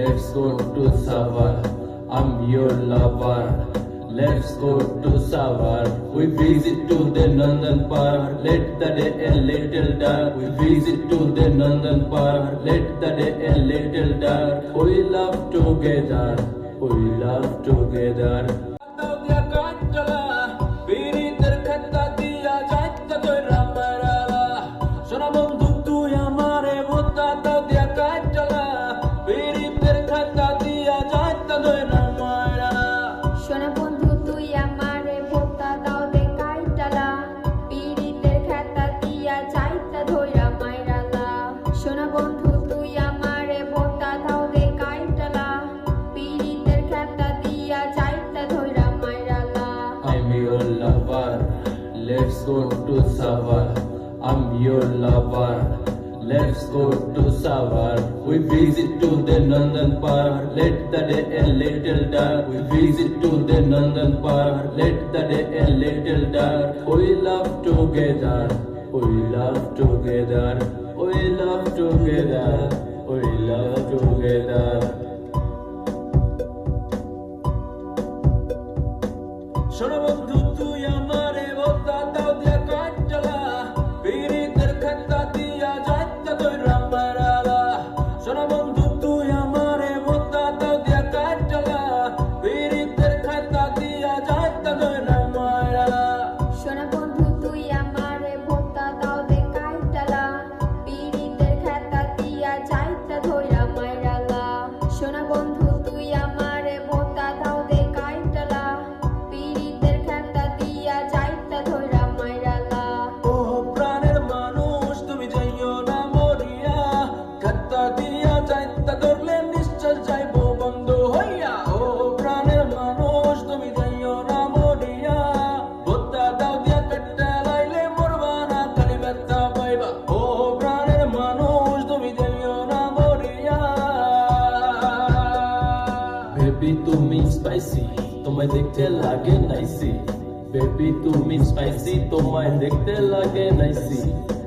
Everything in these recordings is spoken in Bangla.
Let's go to Savar. I'm your lover. Let's go to Savar. We visit to the Nandan Park. Let the day a little dark. We visit to the Nandan Park. Let the day a little dark. We love together. We love together. সোনা বন্ধু তুই আমারে ভোতা দাও দে কাইটালা পীড়িতের খাতা দিয়া যাইতা ধইরা মাইরালা সোনা বন্ধু তুই আমারে ভোতা দাও দে কাইটালা পীড়িতের খাতা দিয়া যাইতা ধইরা মাইরালা I'm your lover. Let's go to Savar. I'm your lover. Let's go to Savar. We visit to the Nandan Park. Let the day a little dark. We visit to the Nandan Park. Let the day a little dark. We love together. We love together. We love together. We love together. সোনা বন্ধু তুই আমারে ভোতা দাও দিয়া কাটলা পীড়িতের খাতা দিয়া যাইতা ধইরা মারালা সোনা বন্ধু তুই আমারে ভোতা দাও দিয়া কাটলা পীড়িতের খাতা দিয়া যাইতা ধইরা মারালা সোনা বন্ধু তুই আমারে ভোতা দাও দে কাইটালা পীড়িতের খাতা দিয়া যাইতা ধইরা মাইরালা সোনা বন্ধু তুই আমারে ভোতা দাও দে কাইটালা পীড়িতের খাতা দিয়া যাইতা ধইরা মাইরালা ও প্রাণের মানুষ তুমি যাইও না মরিয়া খাতা দিয়া যাইতা ধরলে নিশ্চয় যাইবো বন্ধ হইয়া ও প্রাণের মানুষ তুমি যাইও না মরিয়া ভোতা দাও দিয়া কাটটা লাইলে মরবা না খালি ব্যথা পাইবা ও প্রাণের মানুষ তুমি যাইও না মরিয়া বেবি তুমি স্পাইসি তোমায় দেখতে লাগে নাইসি বেবি তুমি স্পাইসি তোমায় দেখতে লাগে নাইসি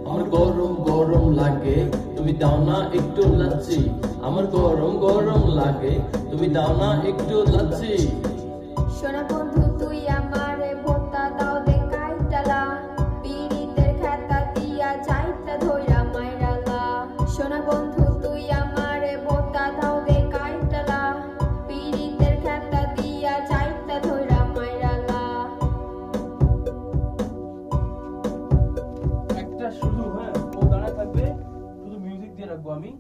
আমার গরম গরম লাগে তুমি দাও না একটু লাচ্ছি আমার গরম গরম লাগে তুমি দাও না একটু লাচ্ছি সোনা বন্ধু তুই আমারে ভোতা দাও দে কাইটালা পীড়িতের খাতা দিয়া যাইতা ধইরা মাইরালা সোনা বন্ধু তুই আমারে ভোতা দাও দে কাইটালা পীড়িতের খাতা দিয়া যাইতা ধইরা মাইরালা একটা শুধু হ্যাঁ ও দাঁড়া থাকবে শুধু মিউজিক দিয়ে রাখবো আমি